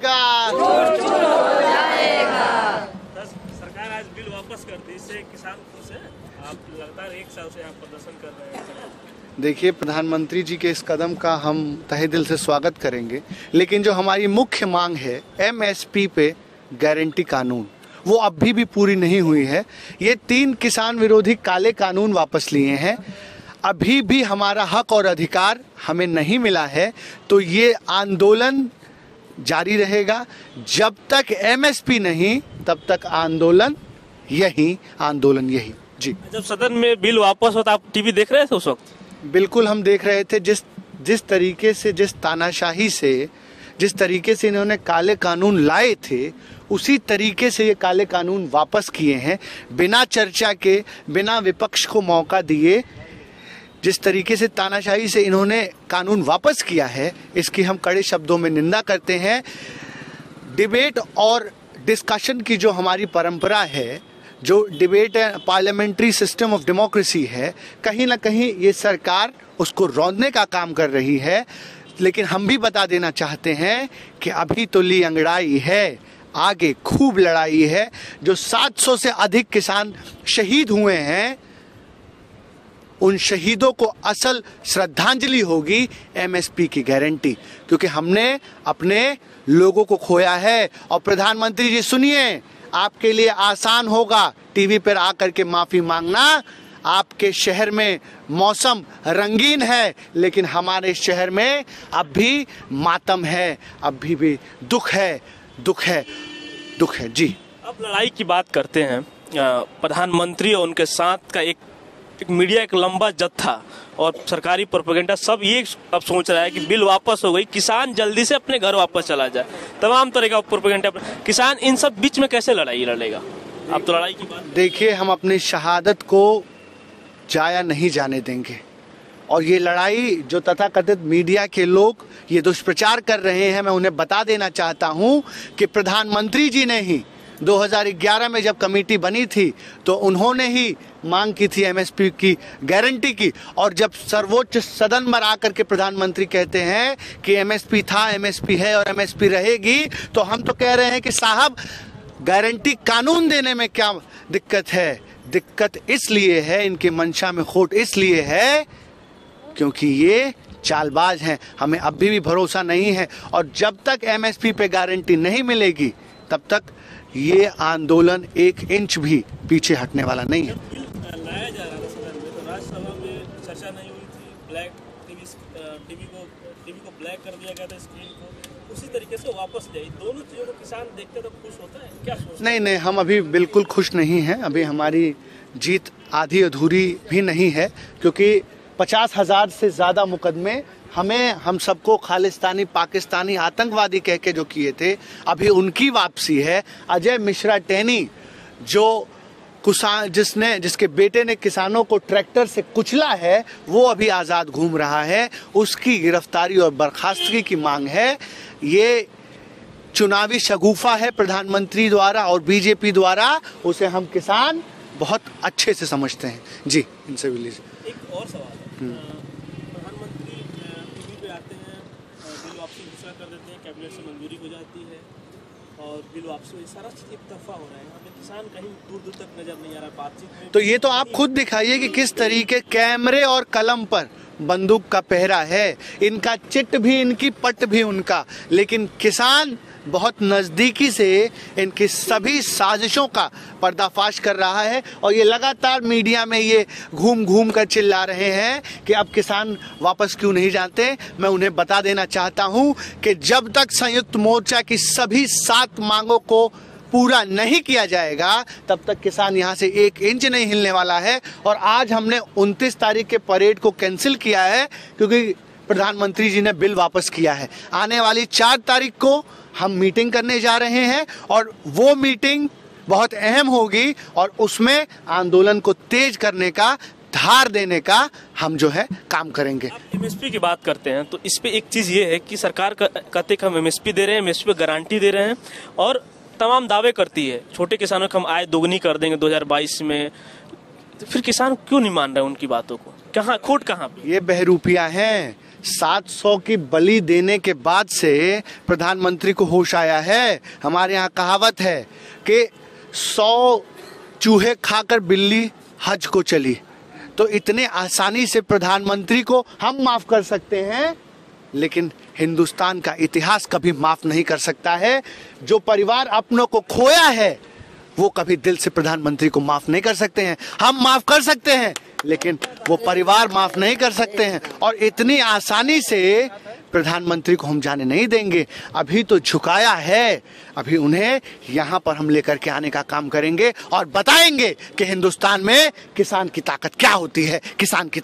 जाएगा। सरकार आज बिल वापस कर दी, इससे किसान खुश है? आप लगातार 1 साल से यहाँ प्रदर्शन कर रहे हैं। देखिए, प्रधानमंत्री जी के इस कदम का हम तहे दिल से स्वागत करेंगे, लेकिन जो हमारी मुख्य मांग है एमएसपी पे गारंटी कानून, वो अभी भी पूरी नहीं हुई है। ये 3 किसान विरोधी काले कानून वापस लिए हैं, अभी भी हमारा हक और अधिकार हमें नहीं मिला है, तो ये आंदोलन जारी रहेगा। जब तक एमएसपी नहीं तब तक आंदोलन यही जी। जब सदन में बिल वापस होता, आप टीवी देख रहे थे उस वक्त? बिल्कुल हम देख रहे थे। जिस तरीके से, जिस तानाशाही से, जिस तरीके से इन्होंने काले कानून लाए थे, उसी तरीके से ये काले कानून वापस किए हैं, बिना चर्चा के, बिना विपक्ष को मौका दिए। जिस तरीके से तानाशाही से इन्होंने कानून वापस किया है, इसकी हम कड़े शब्दों में निंदा करते हैं। डिबेट और डिस्कशन की जो हमारी परंपरा है, जो debate parliamentary system of democracy है, कहीं ना कहीं ये सरकार उसको रौंदने का काम कर रही है। लेकिन हम भी बता देना चाहते हैं कि अभी तो ली अंगड़ाई है, आगे खूब लड़ाई है। जो 700 से अधिक किसान शहीद हुए हैं, उन शहीदों को असल श्रद्धांजलि होगी एमएसपी की गारंटी, क्योंकि हमने अपने लोगों को खोया है। और प्रधानमंत्री जी सुनिए, आपके लिए आसान होगा टीवी पर आकर के माफी मांगना। आपके शहर में मौसम रंगीन है, लेकिन हमारे शहर में अब भी मातम है, अभी भी दुख है जी। अब लड़ाई की बात करते हैं। प्रधानमंत्री और उनके साथ का एक मीडिया एक लंबा जत्था और सरकारी प्रोपेगेंडा सब ये अब सोच रहा है कि बिल वापस हो गई, किसान जल्दी से अपने घर वापस चला जाए। तमाम तरह का प्रोपेगेंडा, किसान इन सब बीच में कैसे लड़ाई लड़ेगा? अब तो लड़ाई की बात देखिए, हम अपनी शहादत को जाया नहीं जाने देंगे। और ये लड़ाई जो तथाकथित मीडिया के लोग ये दुष्प्रचार कर रहे हैं, मैं उन्हें बता देना चाहता हूं कि प्रधानमंत्री जी ने ही 2011 में जब कमेटी बनी थी तो उन्होंने ही मांग की थी एमएसपी की गारंटी की। और जब सर्वोच्च सदन में आकर के प्रधानमंत्री कहते हैं कि एमएसपी था, एमएसपी है और एमएसपी रहेगी, तो हम तो कह रहे हैं कि साहब, गारंटी कानून देने में क्या दिक्कत है? दिक्कत इसलिए है, इनके मंशा में खोट इसलिए है क्योंकि ये चालबाज हैं। हमें अभी भी भरोसा नहीं है, और जब तक एमएसपी पे गारंटी नहीं मिलेगी तब तक ये आंदोलन 1 इंच भी पीछे हटने वाला नहीं है। लाया जा रहा था सदन में, तो राज्यसभा में चर्चा नहीं हुई थी। ब्लैक टीवी को ब्लैक कर दिया गया था, स्क्रीन को उसी तरीके से वापस ले। दोनों चीजों को किसान देखते तो खुश होता है, क्या सोचते? नहीं, हम अभी बिल्कुल खुश नहीं हैं। अभी हमारी जीत आधी अधूरी भी नहीं है, क्योंकि 50,000 से ज्यादा मुकदमे हम सबको खालिस्तानी पाकिस्तानी आतंकवादी कह के जो किए थे, अभी उनकी वापसी है। अजय मिश्रा टेनी, जो जिसके बेटे ने किसानों को ट्रैक्टर से कुचला है, वो अभी आज़ाद घूम रहा है, उसकी गिरफ्तारी और बर्खास्तगी की मांग है। ये चुनावी शगुफा है प्रधानमंत्री द्वारा और बीजेपी द्वारा, उसे हम किसान बहुत अच्छे से समझते हैं जी। इनसे भी लीजिए। एक और सवाल है, प्रधानमंत्री टीवी पे आते हैं, बिल वापसी घोषणा कर देते हैं, कैबिनेट से मंजूरी हो जाती है और बिल वापसी, सारा चीज एक तरफा हो रहा है। हमें किसान कहीं दूर दूर तक नजर नहीं आ रहा बातचीत में। तो ये तो आप खुद दिखाइए कि किस तरीके कैमरे और कलम पर बंदूक का पहरा है। इनका चिट भी, इनकी पट भी उनका, लेकिन किसान बहुत नजदीकी से इनकी सभी साजिशों का पर्दाफाश कर रहा है। और ये लगातार मीडिया में ये घूम घूम कर चिल्ला रहे हैं कि अब किसान वापस क्यों नहीं जाते। मैं उन्हें बता देना चाहता हूं कि जब तक संयुक्त मोर्चा की सभी 7 मांगों को पूरा नहीं किया जाएगा, तब तक किसान यहाँ से 1 इंच नहीं हिलने वाला है। और आज हमने 29 तारीख के परेड को कैंसिल किया है, क्योंकि प्रधानमंत्री जी ने बिल वापस किया है। आने वाली 4 तारीख को हम मीटिंग करने जा रहे हैं, और वो मीटिंग बहुत अहम होगी, और उसमें आंदोलन को तेज करने का, धार देने का हम जो है काम करेंगे। एमएसपी की बात करते हैं तो इस पे एक चीज ये है कि सरकार कहते हम एमएसपी दे रहे हैं, एमएसपी पे गारंटी दे रहे हैं, और तमाम दावे करती है छोटे किसानों को हम आय दोगुनी कर देंगे 2022 में। तो फिर किसान क्यों नहीं मान रहे उनकी बातों को? कहाँ खोट कहाँ पे? ये बहरूपिया हैं। 700 की बलि देने के बाद से प्रधानमंत्री को होश आया है। हमारे यहाँ कहावत है कि 100 चूहे खाकर बिल्ली हज को चली। तो इतने आसानी से प्रधानमंत्री को हम माफ कर सकते हैं, लेकिन हिंदुस्तान का इतिहास कभी माफ नहीं कर सकता है। जो परिवार अपनों को खोया है वो कभी दिल से प्रधानमंत्री को माफ नहीं कर सकते हैं। हम माफ कर सकते हैं, लेकिन वो परिवार माफ नहीं कर सकते हैं। और इतनी आसानी से प्रधानमंत्री को हम जाने नहीं देंगे। अभी तो झुकाया है, अभी उन्हें यहाँ पर हम लेकर के आने का काम करेंगे और बताएंगे कि हिंदुस्तान में किसान की ताकत क्या होती है, किसान की